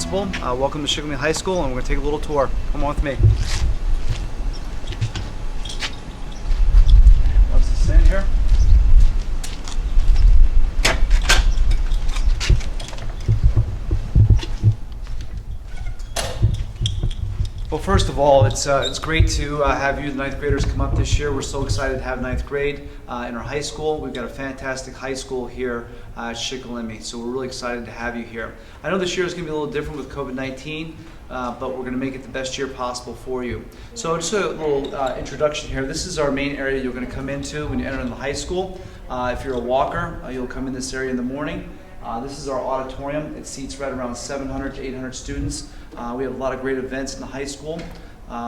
principal. Welcome to Shikellamy High School, and we're going to take a little tour. Come on with me. Let's just stand here. Well, first of all, it's great to have you, the ninth graders, come up this year. We're so excited to have ninth grade in our high school. We've got a fantastic high school here at Shikellamy, so we're really excited to have you here. I know this year is going to be a little different with COVID-19, but we're going to make it the best year possible for you. So just a little introduction here. This is our main area you're going to come into when you enter in the high school. If you're a walker, you'll come in this area in the morning. This is our auditorium. It seats right around 700 to 800 students. We have a lot of great events in the high school.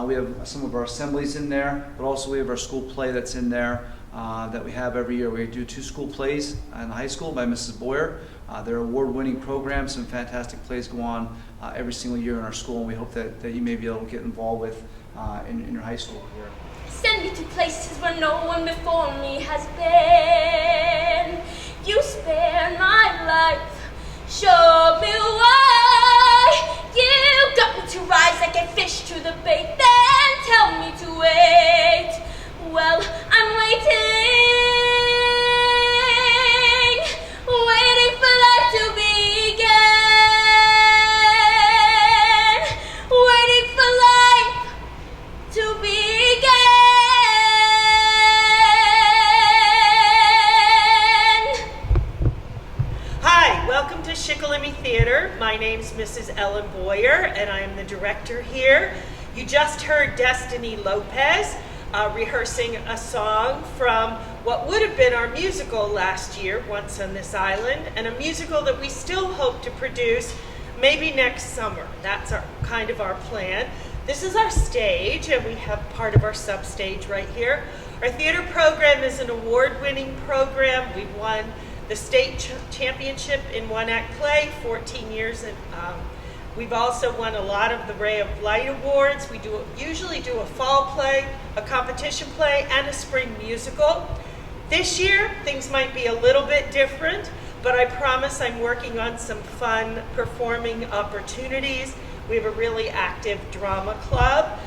We have some of our assemblies in there, but also we have our school play that's in there that we have every year. We do 2 school plays in the high school by Mrs. Boyer. They're award-winning programs. Some fantastic plays go on every single year in our school, and we hope that you may be able to get involved with in your high school here. Send me to places where no one before me has been. You spared my life, show me why. You got me to rise like a fish to the bait, then tell me to wait. Well, I'm waiting for life to begin, waiting for life to begin. Hi, welcome to Shikellamy Theater. My name's Mrs. Ellen Boyer, and I am the director here. You just heard Destiny Lopez rehearsing a song from what would have been our musical last year, Once on This Island, and a musical that we still hope to produce maybe next summer. That's kind of our plan. This is our stage, and we have part of our substage right here. Our theater program is an award-winning program. We've won the state championship in one-act play, 14 years, and we've also won a lot of the Ray of Light awards. We usually do a fall play, a competition play, and a spring musical. This year, things might be a little bit different, but I promise I'm working on some fun performing opportunities. We have a really active drama club.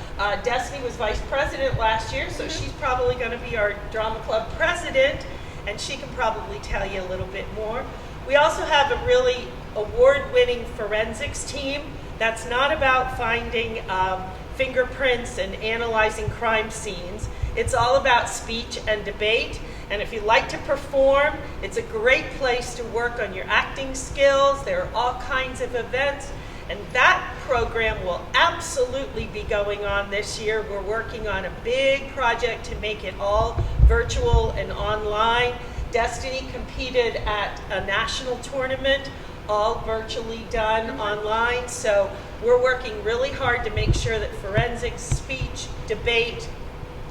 Destiny was vice president last year, so she's probably going to be our drama club president, and she can probably tell you a little bit more. We also have a really award-winning forensics team that's not about finding fingerprints and analyzing crime scenes. It's all about speech and debate. And if you like to perform, it's a great place to work on your acting skills. There are all kinds of events, and that program will absolutely be going on this year. We're working on a big project to make it all virtual and online. Destiny competed at a national tournament, all virtually done online. So we're working really hard to make sure that forensics, speech, debate,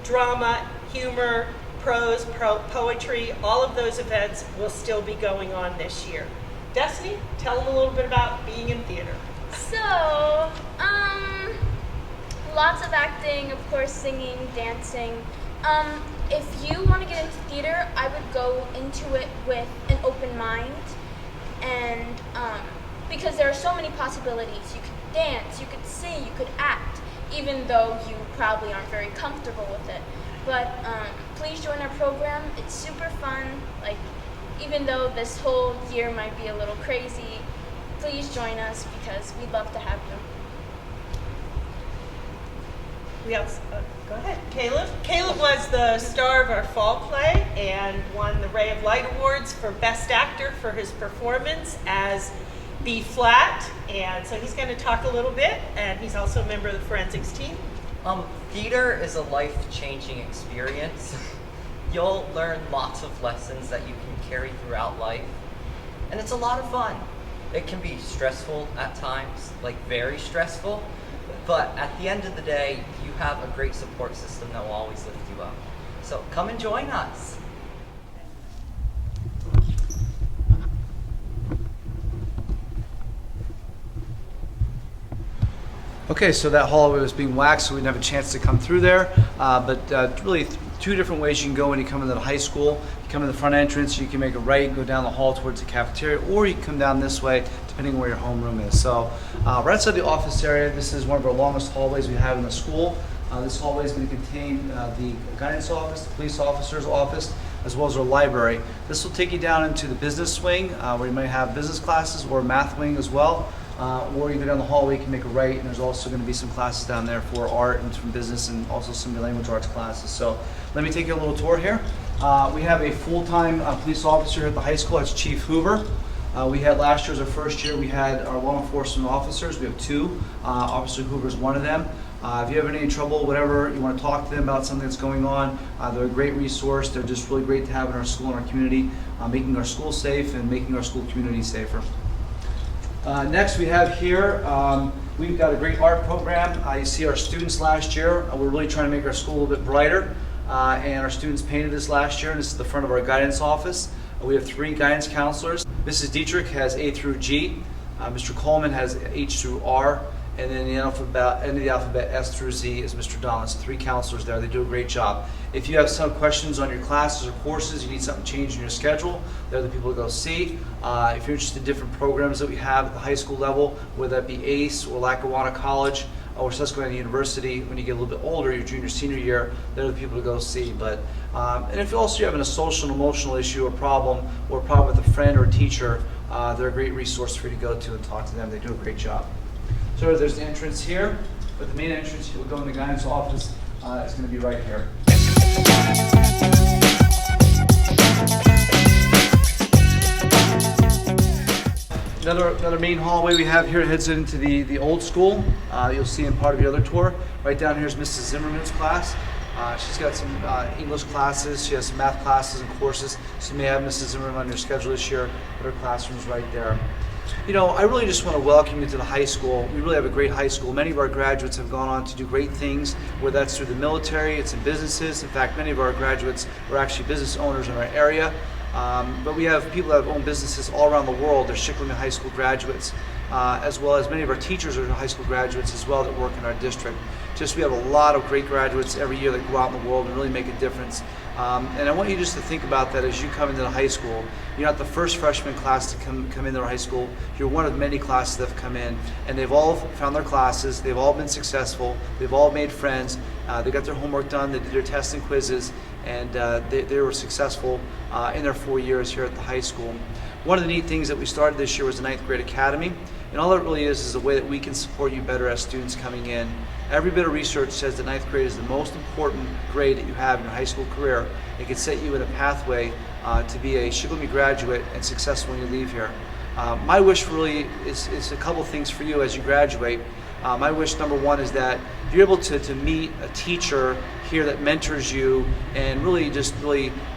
drama, humor, prose, poetry, all of those events will still be going on this year. Destiny, tell them a little bit about being in theater. So, lots of acting, of course, singing, dancing. If you want to get into theater, I would go into it with an open mind, and because there are so many possibilities. You could dance, you could sing, you could act, even though you probably aren't very comfortable with it. But please join our program. It's super fun. Like, even though this whole year might be a little crazy, please join us because we'd love to have you. We have, go ahead, Caleb. Caleb was the star of our fall play and won the Ray of Light Awards for Best Actor for his performance as B flat. And so he's going to talk a little bit, and he's also a member of the forensics team. Theater is a life-changing experience. You'll learn lots of lessons that you can carry throughout life, and it's a lot of fun. It can be stressful at times, like very stressful, but at the end of the day, you have a great support system that will always lift you up. So come and join us. Okay, so that hallway was being waxed, so we didn't have a chance to come through there. But really, 2 different ways you can go when you come into the high school. You come in the front entrance, you can make a right and go down the hall towards the cafeteria, or you can come down this way, depending on where your homeroom is. So right outside the office area, this is one of our longest hallways we have in the school. This hallway is going to contain the guidance office, the police officer's office, as well as our library. This will take you down into the business wing, where you might have business classes, or math wing as well. Or you go down the hallway, you can make a right, and there's also going to be some classes down there for art and from business, and also some language arts classes. So let me take you a little tour here. We have a full-time police officer here at the high school. That's Chief Hoover. We had last year as our first year, we had our law enforcement officers. We have two. Officer Hoover is one of them. If you have any trouble, whatever, you want to talk to them about something that's going on, they're a great resource. They're just really great to have in our school and our community, making our school safe and making our school community safer. Next we have here, we've got a great art program. You see our students last year. We're really trying to make our school a little bit brighter, and our students painted this last year, and this is the front of our guidance office. We have 3 guidance counselors. Mrs. Dietrich has A through G, Mr. Coleman has H through R, and then the end of the alphabet S through Z is Mr. Dolan. So 3 counselors there. They do a great job. If you have some questions on your classes or courses, you need something changed in your schedule, they're the people to go see. If you're interested in different programs that we have at the high school level, whether that be ACE or Lackawanna College or Susquehanna University, when you get a little bit older, your junior, senior year, they're the people to go see. But and if you also having a social and emotional issue or problem with a friend or teacher, they're a great resource for you to go to and talk to them. They do a great job. So there's the entrance here, but the main entrance, you'll go in the guidance office, it's going to be right here. Another main hallway we have here heads into the old school. You'll see in part of the other tour. Right down here is Mrs. Zimmerman's class. She's got some English classes, she has some math classes and courses, so you may have Mrs. Zimmerman on your schedule this year, but her classroom's right there. You know, I really just want to welcome you to the high school. We really have a great high school. Many of our graduates have gone on to do great things, whether that's through the military, it's in businesses. In fact, many of our graduates are actually business owners in our area. But we have people that have owned businesses all around the world. They're Shikellamy High School graduates, as well as many of our teachers are high school graduates as well that work in our district. Just we have a lot of great graduates every year that go out in the world and really make a difference. And I want you just to think about that as you come into the high school. You're not the first freshman class to come into our high school. You're one of many classes that have come in, and they've all found their classes. They've all been successful. They've all made friends. They got their homework done. They did their tests and quizzes, and they were successful in their 4 years here at the high school. One of the neat things that we started this year was the 9th grade academy, and all it really is a way that we can support you better as students coming in. Every bit of research says that 9th grade is the most important grade that you have in your high school career. It can set you in a pathway to be a Shikellamy graduate and successful when you leave here. My wish really is a couple things for you as you graduate. My wish number one is that you're able to meet a teacher here that mentors you and really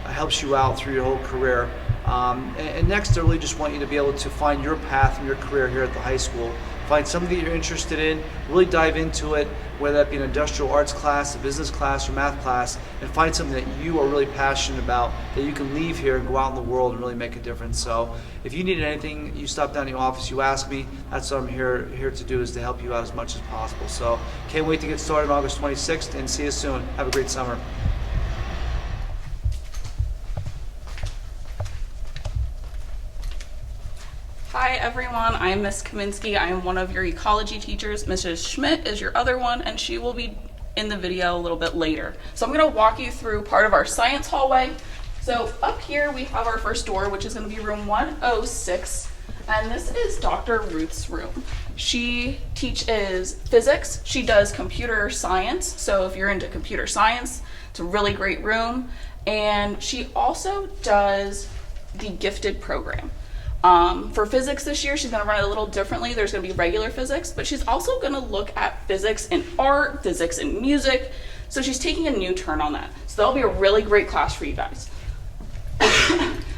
helps you out through your whole career. And next, I really just want you to be able to find your path in your career here at the high school. Find something that you're interested in, really dive into it, whether that be an industrial arts class, a business class, or math class, and find something that you are really passionate about, that you can leave here and go out in the world and really make a difference. So if you need anything, you stop down in the office, you ask me. That's what I'm here to do, is to help you out as much as possible. So can't wait to get started on August 26th, and see you soon. Have a great summer. Hi everyone, I am Miss Kaminsky. I am one of your ecology teachers. Mrs. Schmidt is your other one, and she will be in the video a little bit later. So I'm going to walk you through part of our science hallway. So up here we have our first door, which is going to be room 106, and this is Dr. Ruth's room. She teaches physics, she does computer science, so if you're into computer science, it's a really great room, and she also does the gifted program. For physics this year, she's going to run it a little differently. There's going to be regular physics, but she's also going to look at physics in art, physics in music. So she's taking a new turn on that. So that'll be a really great class for you guys.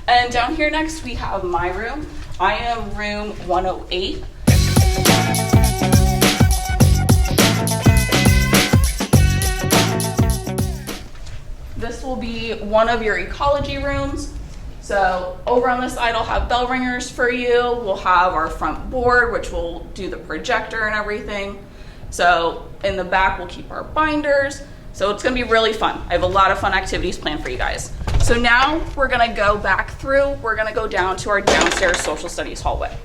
And down here next, we have my room. I am room 108. This will be one of your ecology rooms. So over on this side, I'll have bell ringers for you. We'll have our front board, which will do the projector and everything. So in the back, we'll keep our binders. So it's gonna be really fun. I have a lot of fun activities planned for you guys. So now we're gonna go back through, we're gonna go down to our downstairs social studies hallway.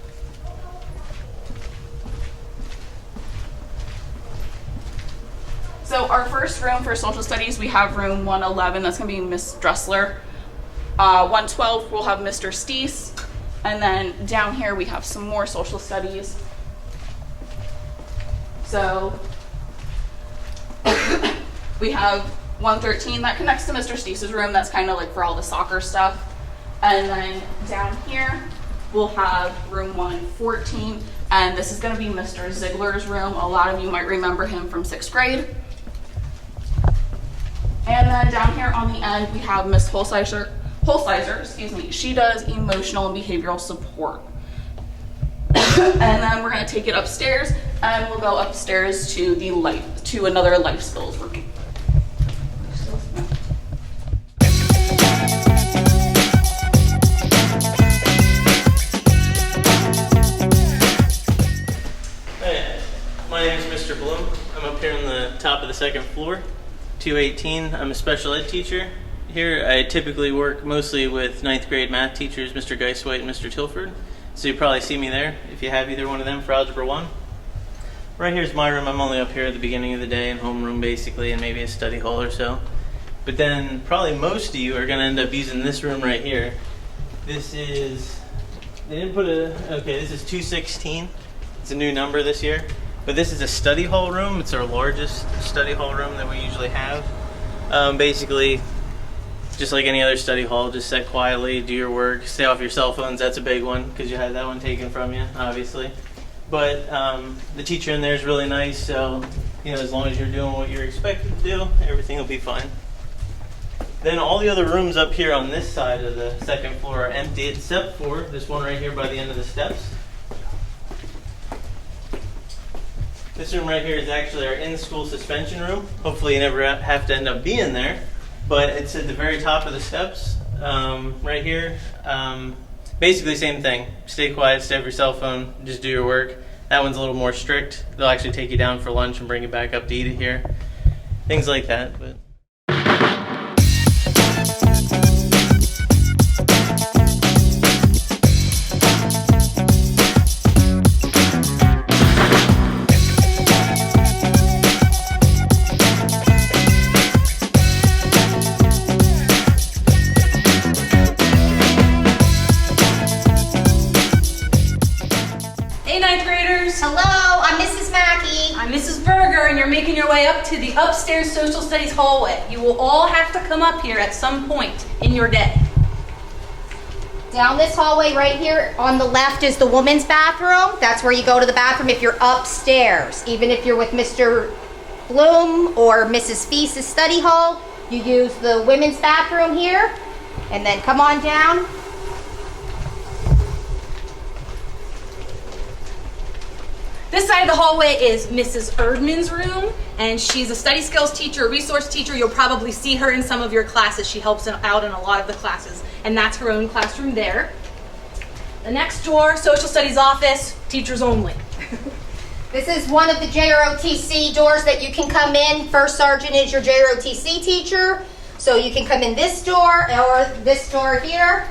So our first room for social studies, we have room 111, that's gonna be Miss Dressler. 112, we'll have Mr. Steese. And then down here, we have some more social studies. So we have 113 that connects to Mr. Steese's room. That's kind of like for all the soccer stuff. And then down here, we'll have room 114. And this is gonna be Mr. Ziegler's room. A lot of you might remember him from 6th grade. And then down here on the end, we have Miss Holsizer, excuse me. She does emotional and behavioral support. And then we're gonna take it upstairs, and we'll go upstairs to another life skills room. Hey, my name is Mr. Bloom. I'm up here on the top of the second floor, 218. I'm a special ed teacher. Here I typically work mostly with 9th grade math teachers, Mr. Geiswhite and Mr. Tilford. So you probably see me there if you have either one of them for Algebra 1. Right here's my room. I'm only up here at the beginning of the day in homeroom basically, and maybe a study hall or so. But then probably most of you are going to end up using this room right here. This is, they didn't put this is 216. It's a new number this year. But this is a study hall room. It's our largest study hall room that we usually have. Basically, just like any other study hall, just sit quietly, do your work, stay off your cell phones. That's a big one because you had that one taken from you, obviously. But the teacher in there is really nice, so as long as you're doing what you're expected to do, everything will be fine. Then all the other rooms up here on this side of the second floor are empty, except for this one right here by the end of the steps. This room right here is actually our in-school suspension room. Hopefully you never have to end up being there, but it's at the very top of the steps right here. Basically same thing. Stay quiet, stay off your cell phone, just do your work. That one's a little more strict. They'll actually take you down for lunch and bring you back up to eat it here. Things like that. But Hey, ninth graders. Hello, I'm Mrs. Mackey. I'm Mrs. Berger, and you're making your way up to the upstairs social studies hallway. You will all have to come up here at some point in your day. Down this hallway right here on the left is the women's bathroom. That's where you go to the bathroom if you're upstairs. Even if you're with Mr. Bloom or Mrs. Feast's study hall, you use the women's bathroom here. And then come on down. This side of the hallway is Mrs. Erdman's room, and she's a study skills teacher, a resource teacher. You'll probably see her in some of your classes. She helps out in a lot of the classes, and that's her own classroom there. The next door, social studies office, teachers only. This is one of the JROTC doors that you can come in. First sergeant is your JROTC teacher. So you can come in this door or this door here.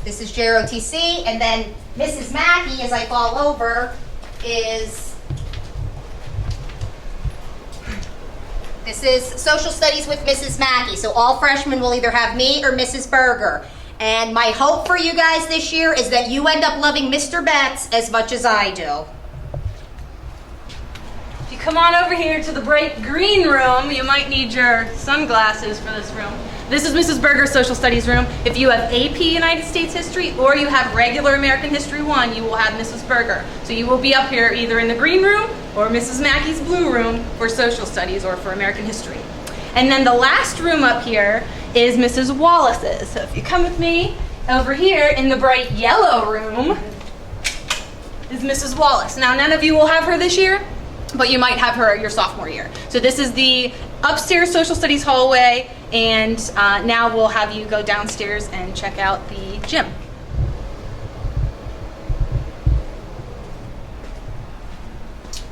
This is JROTC, and then Mrs. Mackey, as I fall over, this is social studies with Mrs. Mackey. So all freshmen will either have me or Mrs. Berger. And my hope for you guys this year is that you end up loving Mr. Betts as much as I do. If you come on over here to the bright green room, you might need your sunglasses for this room. This is Mrs. Berger's social studies room. If you have AP United States History or you have regular American History 1, you will have Mrs. Berger. So you will be up here either in the green room or Mrs. Mackey's blue room for social studies or for American history. And then the last room up here is Mrs. Wallace's. So if you come with me over here in the bright yellow room is Mrs. Wallace. Now none of you will have her this year, but you might have her your sophomore year. So this is the upstairs social studies hallway, and now we'll have you go downstairs and check out the gym.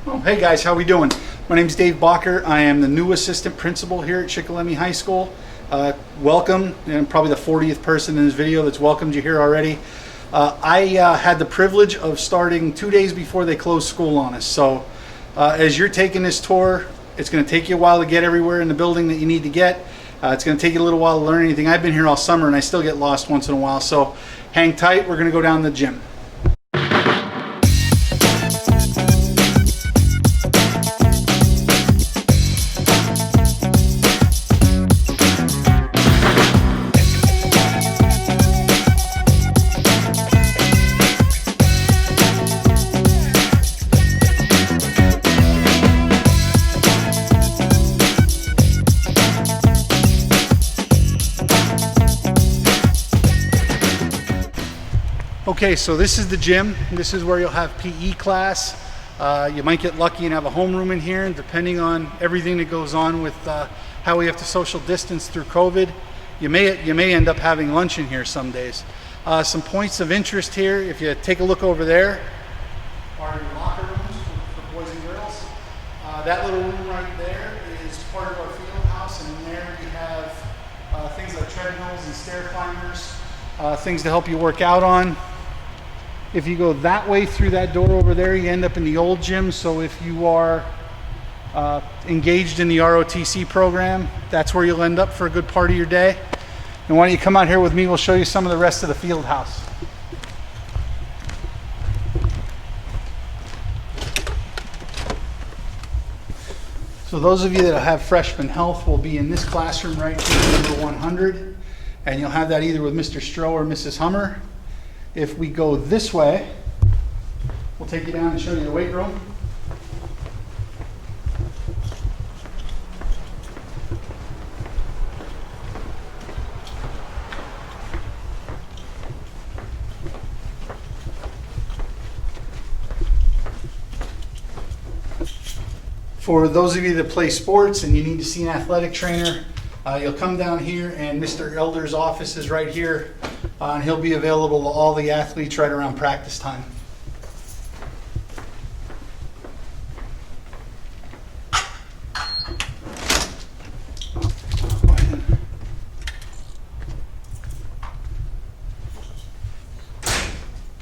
Oh, hey guys, how we doing? My name's Dave Bacher. I am the new assistant principal here at Shikellamy High School. welcome, and probably the 40th person in this video that's welcomed you here already. I had the privilege of starting 2 days before they closed school on us. So as you're taking this tour, it's going to take you a while to get everywhere in the building that you need to get. It's going to take you a little while to learn anything. I've been here all summer and I still get lost once in a while. So hang tight, we're going to go down to the gym. Okay, so this is the gym. This is where you'll have PE class. You might get lucky and have a homeroom in here, and depending on everything that goes on with how we have to social distance through COVID, you may end up having lunch in here some days. Some points of interest here, if you take a look over there, are your locker rooms for boys and girls. That little room right there is part of our field house, and in there we have things like treadmills and stair climbers, things to help you work out on. If you go that way through that door over there, you end up in the old gym. So if you are engaged in the ROTC program, that's where you'll end up for a good part of your day. And why don't you come out here with me, we'll show you some of the rest of the field house. So those of you that have freshman health will be in this classroom right here, number 100. And you'll have that either with Mr. Stroh or Mrs. Hummer. If we go this way, we'll take you down and show you the weight room. For those of you that play sports and you need to see an athletic trainer, you'll come down here and Mr. Elder's office is right here. And he'll be available to all the athletes right around practice time.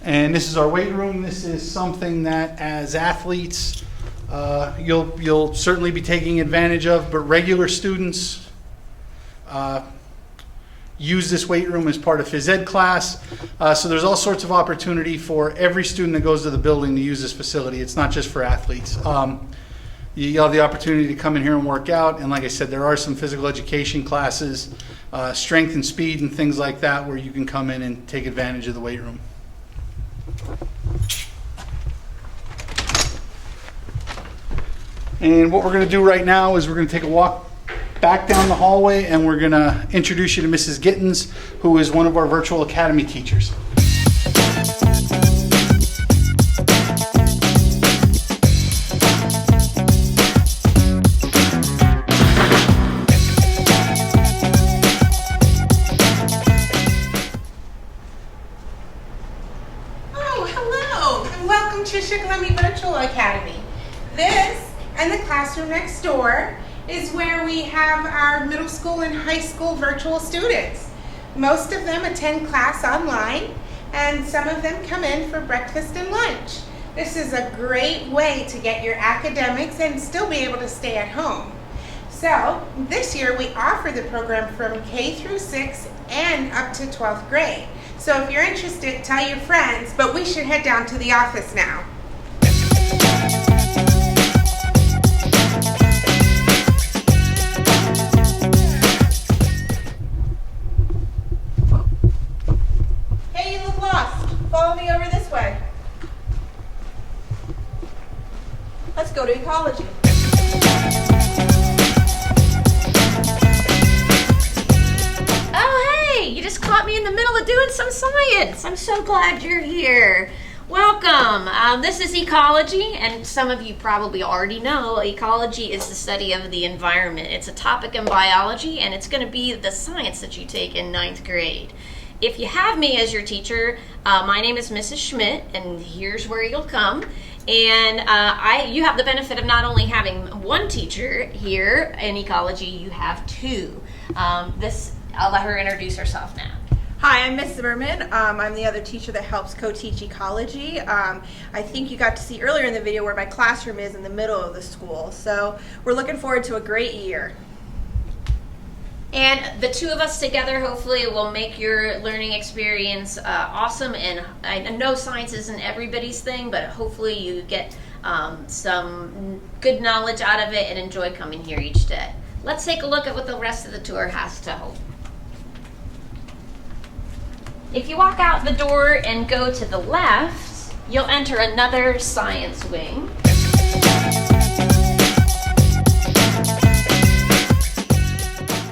And this is our weight room. This is something that as athletes you'll certainly be taking advantage of, but regular students use this weight room as part of phys ed class. So there's all sorts of opportunity for every student that goes to the building to use this facility. It's not just for athletes. You have the opportunity to come in here and work out. And like I said, there are some physical education classes, strength and speed and things like that, where you can come in and take advantage of the weight room. And what we're going to do right now is we're going to take a walk back down the hallway, and we're going to introduce you to Mrs. Gittens, who is one of our virtual academy teachers. Oh, hello, and welcome to Shikellamy Virtual Academy. This and the classroom next door is where we have our middle school and high school virtual students. Most of them attend class online, and some of them come in for breakfast and lunch. This is a great way to get your academics and still be able to stay at home. So this year we offer the program from K through 6 and up to 12th grade. So if you're interested, tell your friends, but we should head down to the office now. Follow me over this way. Let's go to ecology. Oh, hey, you just caught me in the middle of doing some science. I'm so glad you're here. Welcome. This is ecology, and some of you probably already know ecology is the study of the environment. It's a topic in biology, and it's going to be the science that you take in 9th grade. If you have me as your teacher, my name is Mrs. Schmidt, and here's where you'll come. And you have the benefit of not only having one teacher here in ecology, you have two. I'll let her introduce herself now. Hi, I'm Miss Zimmerman. I'm the other teacher that helps co-teach ecology. I think you got to see earlier in the video where my classroom is in the middle of the school. So we're looking forward to a great year. And the two of us together hopefully will make your learning experience awesome. And I know science isn't everybody's thing, but hopefully you get some good knowledge out of it and enjoy coming here each day. Let's take a look at what the rest of the tour has to hold. If you walk out the door and go to the left, you'll enter another science wing.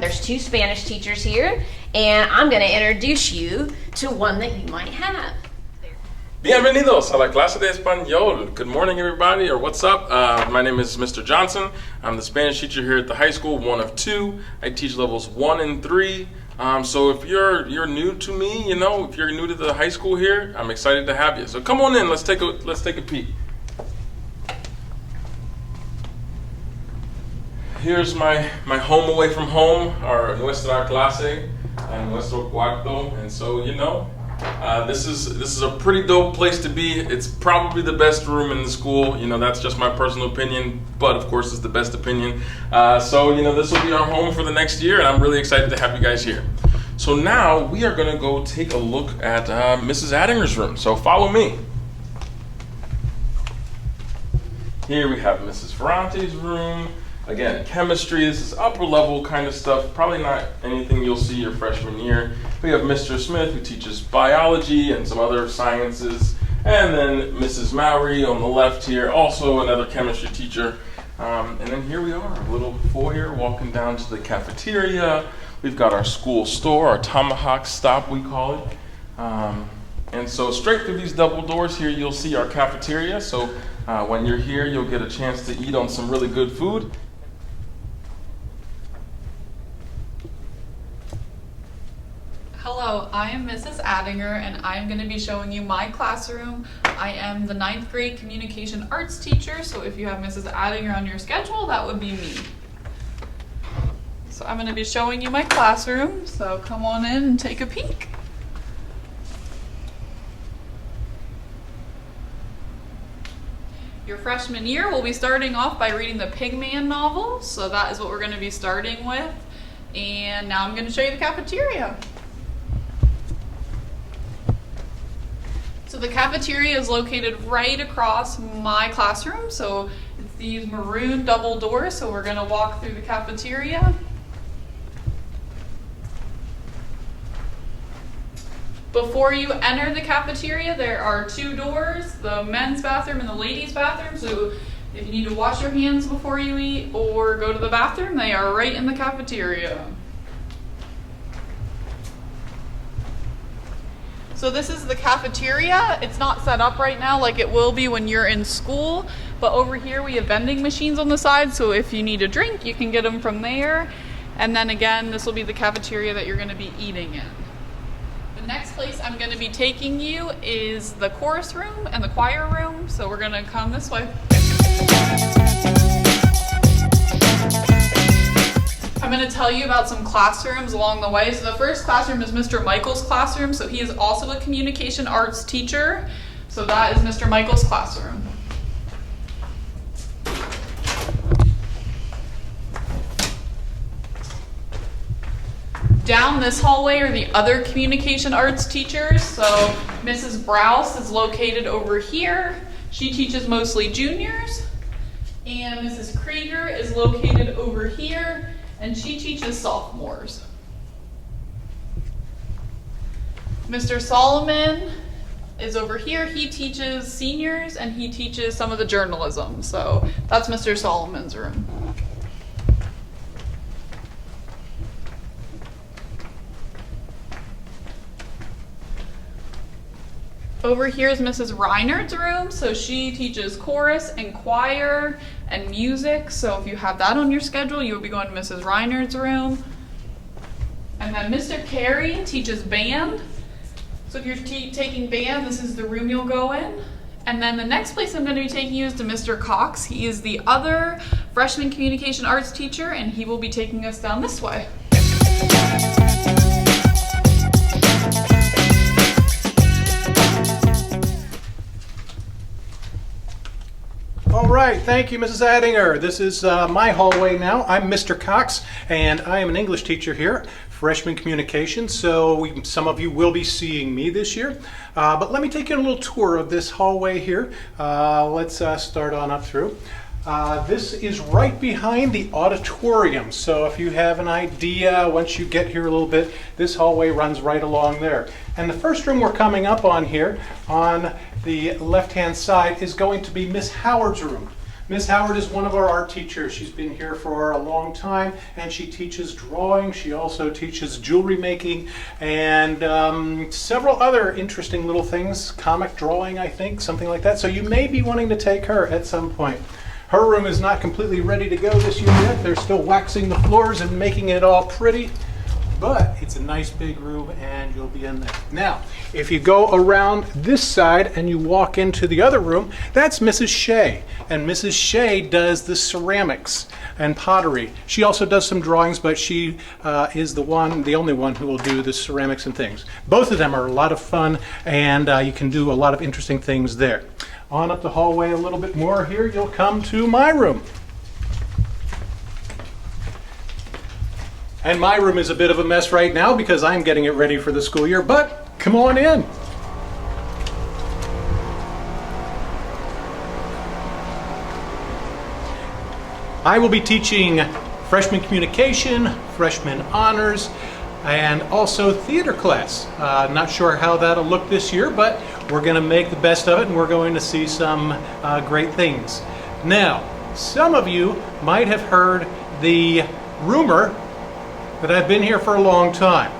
There's two Spanish teachers here, and I'm going to introduce you to one that you might have. Bienvenidos a la clase de español. Good morning, everybody, or what's up? My name is Mr. Johnson. I'm the Spanish teacher here at the high school, one of two. I teach levels 1 and 3. So if you're new to me, if you're new to the high school here, I'm excited to have you. So come on in. Let's take a peek. Here's my home away from home, our nuestra clase, and nuestro cuarto, and so this is a pretty dope place to be. It's probably the best room in the school. That's just my personal opinion, but of course it's the best opinion. So this will be our home for the next year, and I'm really excited to have you guys here. So now we are going to go take a look at Mrs. Addinger's room. So follow me. Here we have Mrs. Ferrante's room. Again, chemistry. This is upper level kind of stuff. Probably not anything you'll see your freshman year. We have Mr. Smith, who teaches biology and some other sciences. And then Mrs. Mowry on the left here, also another chemistry teacher. And then here we are, a little foyer, walking down to the cafeteria. We've got our school store, our tomahawk stop, we call it. And so straight through these double doors here, you'll see our cafeteria. So when you're here, you'll get a chance to eat on some really good food. Hello, I am Mrs. Addinger, and I'm going to be showing you my classroom. I am the 9th grade communication arts teacher, so if you have Mrs. Addinger on your schedule, that would be me. So I'm going to be showing you my classroom, so come on in and take a peek. Your freshman year, we'll be starting off by reading the Pigman novel, so that is what we're going to be starting with. And now I'm going to show you the cafeteria. So the cafeteria is located right across my classroom. So it's these maroon double doors. So we're going to walk through the cafeteria. Before you enter the cafeteria, there are two doors, the men's bathroom and the ladies' bathroom. So if you need to wash your hands before you eat or go to the bathroom, they are right in the cafeteria. So this is the cafeteria. It's not set up right now like it will be when you're in school, but over here we have vending machines on the side, so if you need a drink, you can get them from there. And then again, this will be the cafeteria that you're going to be eating in. The next place I'm going to be taking you is the chorus room and the choir room, so we're going to come this way. I'm going to tell you about some classrooms along the way. So the first classroom is Mr. Michael's classroom. So he is also a communication arts teacher. So that is Mr. Michael's classroom. Down this hallway are the other communication arts teachers. So Mrs. Browse is located over here. She teaches mostly juniors. And Mrs. Krieger is located over here. And she teaches sophomores. Mr. Solomon is over here. He teaches seniors and he teaches some of the journalism. So that's Mr. Solomon's room. Over here is Mrs. Reinerd's room. So she teaches chorus and choir and music. So if you have that on your schedule, you will be going to Mrs. Reinerd's room. And then Mr. Carey teaches band. So if you're taking band, this is the room you'll go in. And then the next place I'm going to be taking you is to Mr. Cox. He is the other freshman communication arts teacher, and he will be taking us down this way. All right, thank you, Mrs. Addinger. This is my hallway now. I'm Mr. Cox, and I am an English teacher here, freshman communication, so some of you will be seeing me this year. But let me take you on a little tour of this hallway here. Let's start on up through. This is right behind the auditorium, so if you have an idea, once you get here a little bit, this hallway runs right along there. And the first room we're coming up on here, on the left-hand side, is going to be Miss Howard's room. Miss Howard is one of our art teachers. She's been here for a long time, and she teaches drawing. She also teaches jewelry making and several other interesting little things, comic drawing, I think, something like that. So you may be wanting to take her at some point. Her room is not completely ready to go this year yet. They're still waxing the floors and making it all pretty. But it's a nice big room and you'll be in there. Now, if you go around this side and you walk into the other room, that's Mrs. Shea. And Mrs. Shea does the ceramics and pottery. She also does some drawings, but she is the only one who will do the ceramics and things. Both of them are a lot of fun, and you can do a lot of interesting things there. On up the hallway a little bit more here, you'll come to my room. And my room is a bit of a mess right now because I'm getting it ready for the school year, but come on in. I will be teaching freshman communication, freshman honors, and also theater class. Not sure how that'll look this year, but we're going to make the best of it and we're going to see some great things. Now, some of you might have heard the rumor that I've been here for a long time.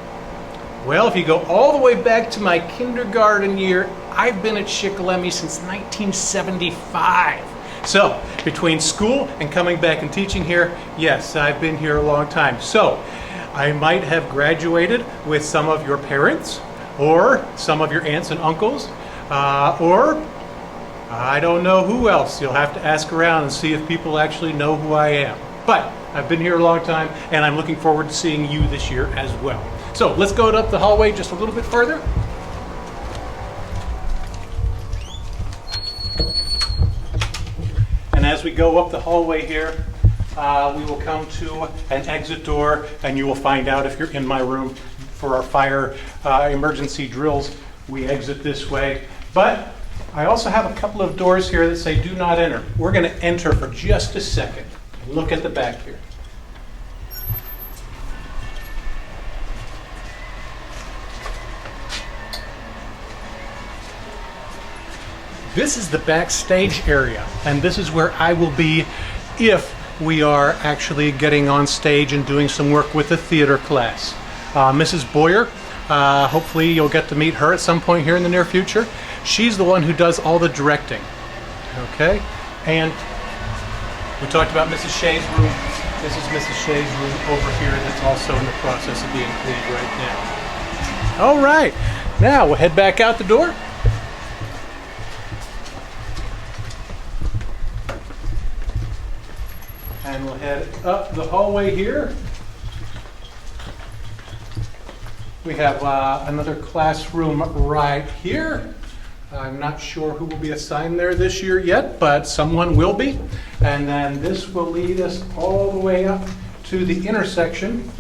Well, if you go all the way back to my kindergarten year, I've been at Shikellamy since 1975. So, between school and coming back and teaching here, yes, I've been here a long time. So, I might have graduated with some of your parents, or some of your aunts and uncles, or I don't know who else. You'll have to ask around and see if people actually know who I am. But I've been here a long time, and I'm looking forward to seeing you this year as well. So let's go up the hallway just a little bit further. And as we go up the hallway here, we will come to an exit door, and you will find out if you're in my room for our fire emergency drills. We exit this way. But I also have a couple of doors here that say do not enter. We're going to enter for just a second. Look at the back here. This is the backstage area, and this is where I will be if we are actually getting on stage and doing some work with the theater class. Mrs. Boyer, hopefully you'll get to meet her at some point here in the near future. She's the one who does all the directing. Okay? And we talked about Mrs. Shea's room. This is Mrs. Shea's room over here that's also in the process of being cleaned right now. All right. Now we'll head back out the door. And we'll head up the hallway here. We have another classroom right here. I'm not sure who will be assigned there this year yet, but someone will be. And then this will lead us all the way up to the intersection.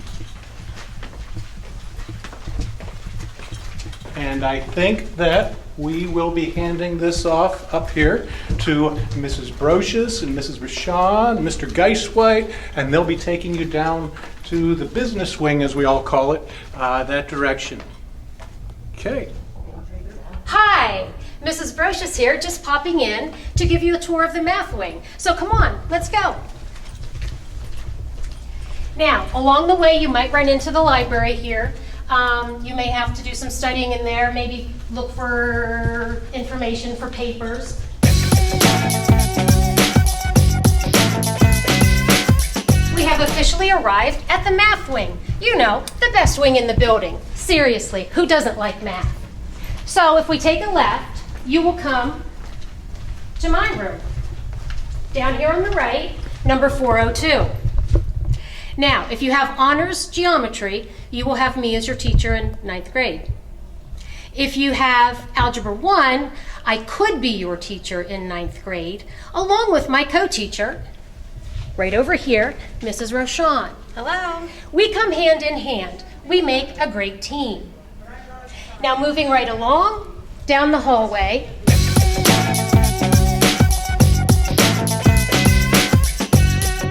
And I think that we will be handing this off up here to Mrs. Brocious and Mrs. Rashawn, Mr. Geiswhite, and they'll be taking you down to the business wing, as we all call it, that direction. Okay. Hi, Mrs. Brocious here, just popping in to give you a tour of the math wing. So come on, let's go. Now, along the way, you might run into the library here. You may have to do some studying in there, maybe look for information for papers. We have officially arrived at the math wing. You know, the best wing in the building. Seriously, who doesn't like math? So if we take a left, you will come to my room. Down here on the right, number 402. Now, if you have honors geometry, you will have me as your teacher in 9th grade. If you have Algebra 1, I could be your teacher in 9th grade, along with my co-teacher, right over here, Mrs. Roshan. Hello. We come hand in hand. We make a great team. Now, moving right along, down the hallway.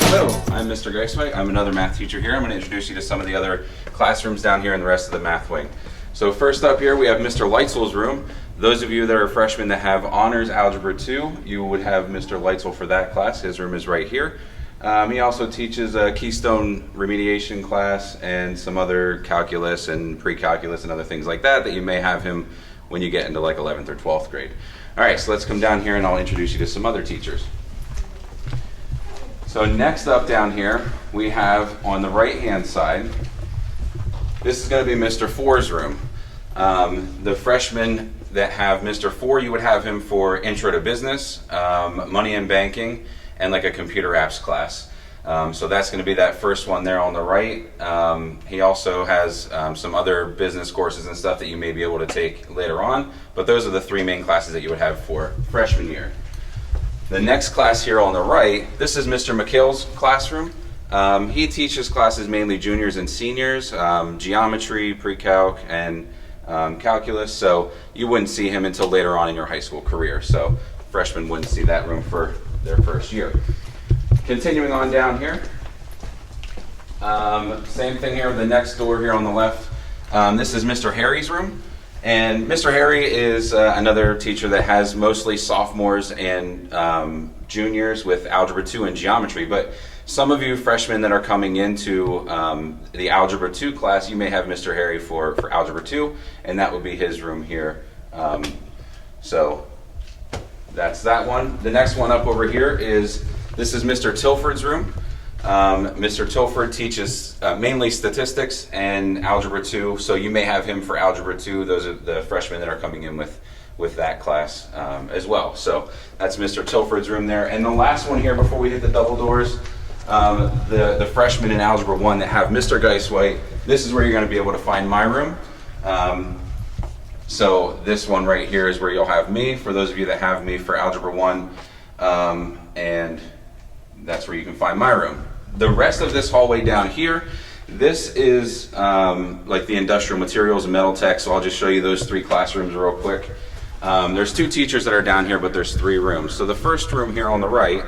Hello, I'm Mr. Geisweg. I'm another math teacher here. I'm going to introduce you to some of the other classrooms down here in the rest of the math wing. So first up here we have Mr. Leitzel's room. Those of you that are freshmen that have honors algebra 2, you would have Mr. Leitzel for that class. His room is right here. He also teaches a Keystone remediation class and some other calculus and pre-calculus and other things like that you may have him when you get into like 11th or 12th grade. All right, so let's come down here and I'll introduce you to some other teachers. So next up down here, we have on the right-hand side, this is going to be Mr. 4's room. The freshmen that have Mr. 4, you would have him for Intro to Business, Money and Banking, and like a computer apps class. So that's going to be that first one there on the right. He also has some other business courses and stuff that you may be able to take later on, but those are the 3 main classes that you would have for freshman year. The next class here on the right, this is Mr. McHale's classroom. He teaches classes mainly juniors and seniors, geometry, pre-calc, and calculus, so you wouldn't see him until later on in your high school career, so freshmen wouldn't see that room for their first year. Continuing on down here, same thing here, the next door here on the left. This is Mr. Harry's room. And Mr. Harry is another teacher that has mostly sophomores and juniors with Algebra 2 and Geometry, but some of you freshmen that are coming into the Algebra 2 class, you may have Mr. Harry for Algebra 2, and that would be his room here. So that's that one. The next one up over here is, this is Mr. Tilford's room. Mr. Tilford teaches mainly statistics and Algebra 2, so you may have him for Algebra 2. Those are the freshmen that are coming in with that class as well. So that's Mr. Tilford's room there. And the last one here before we hit the double doors, the freshmen in Algebra 1 that have Mr. Geisweg, this is where you're going to be able to find my room. So this one right here is where you'll have me, for those of you that have me for Algebra 1, and that's where you can find my room. The rest of this hallway down here, this is like the industrial materials and metal tech, so I'll just show you those 3 classrooms real quick. There's 2 teachers that are down here, but there's 3 rooms. So the first room here on the right,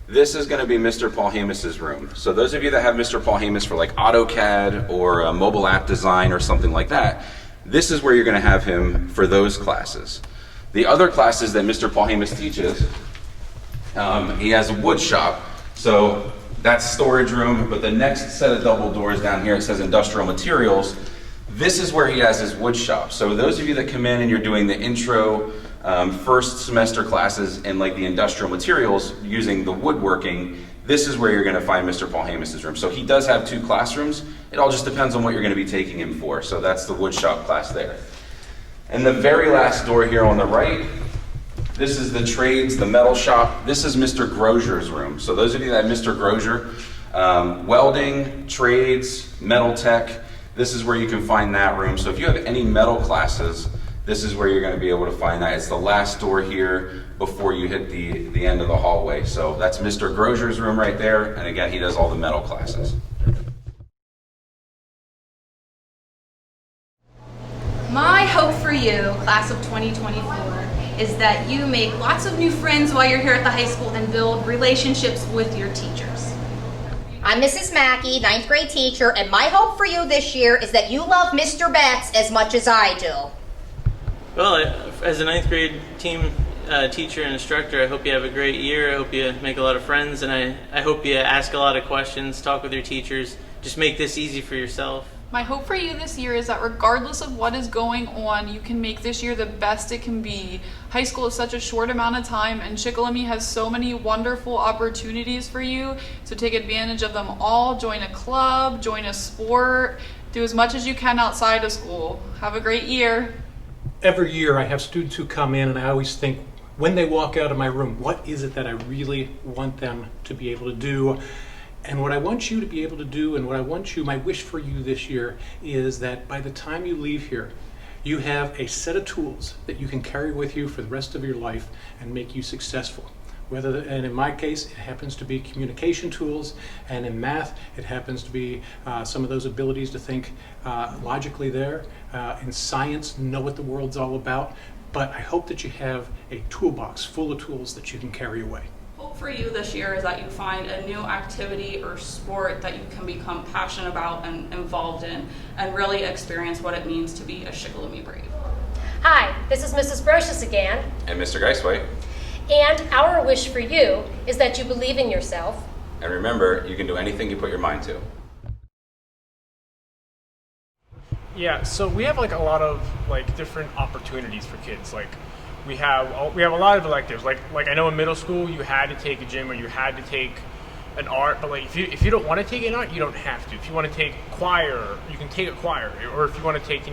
this is going to be Mr. Paul Hamis's room. So those of you that have Mr. Paul Hamis for like AutoCAD or mobile app design or something like that, this is where you're going to have him for those classes. The other classes that Mr. Paul Hamis teaches, he has a wood shop. So that's storage room, but the next set of double doors down here, it says industrial materials. This is where he has his wood shop. So those of you that come in and you're doing the intro first semester classes in like the industrial materials using the woodworking, this is where you're going to find Mr. Paul Hamis's room. So he does have 2 classrooms. It all just depends on what you're going to be taking him for. So that's the wood shop class there. And the very last door here on the right, this is the trades, the metal shop. This is Mr. Grosier's room. So those of you that have Mr. Grosier, welding, trades, metal tech, this is where you can find that room. So if you have any metal classes, this is where you're going to be able to find that. It's the last door here before you hit the end of the hallway. So that's Mr. Grosier's room right there. And again, he does all the metal classes. My hope for you, class of 2024, is that you make lots of new friends while you're here at the high school and build relationships with your teachers. I'm Mrs. Mackey, 9th grade teacher, and my hope for you this year is that you love Mr. Betts as much as I do. Well, as a 9th grade team teacher and instructor, I hope you have a great year. I hope you make a lot of friends, and I hope you ask a lot of questions, talk with your teachers. Just make this easy for yourself. My hope for you this year is that regardless of what is going on, you can make this year the best it can be. High school is such a short amount of time, and Shikellamy has so many wonderful opportunities for you, so take advantage of them all. Join a club, join a sport, do as much as you can outside of school. Have a great year. Every year I have students who come in and I always think, when they walk out of my room, what is it that I really want them to be able to do? And what I want you to be able to do, and what I want you, my wish for you this year, is that by the time you leave here, you have a set of tools that you can carry with you for the rest of your life and make you successful. And in my case, it happens to be communication tools, and in math, it happens to be some of those abilities to think logically there. In science, know what the world's all about. But I hope that you have a toolbox full of tools that you can carry away. Hope for you this year is that you find a new activity or sport that you can become passionate about and involved in, and really experience what it means to be a Shikellamy Brave. Hi, this is Mrs. Brocious again. And Mr. Geisway. And our wish for you is that you believe in yourself. And remember, you can do anything you put your mind to. Yeah, so we have like a lot of like different opportunities for kids. Like we have a lot of electives. Like I know in middle school you had to take a gym or you had to take an art, but like if you don't want to take an art, you don't have to. If you want to take choir, you can take a choir. Or if you want to take,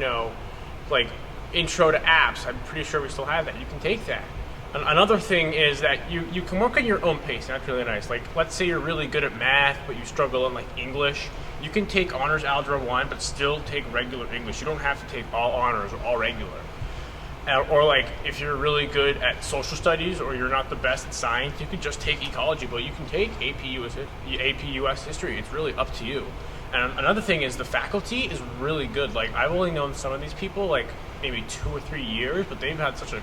like intro to apps, I'm pretty sure we still have that. You can take that. Another thing is that you can work at your own pace. That's really nice. Like, let's say you're really good at math, but you struggle in like English. You can take honors algebra 1, but still take regular English. You don't have to take all honors or all regular. Or like, if you're really good at social studies or you're not the best at science, you could just take ecology, but you can take AP US history. It's really up to you. And another thing is the faculty is really good. Like, I've only known some of these people like maybe 2 or 3 years, but they've had such a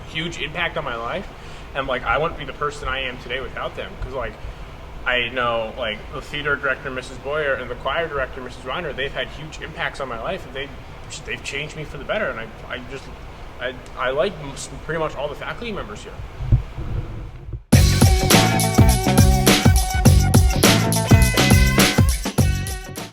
huge impact on my life, and like I wouldn't be the person I am today without them, because like I know like the theater director Mrs. Boyer and the choir director Mrs. Reiner, they've had huge impacts on my life, and they've changed me for the better, and I like pretty much all the faculty members here.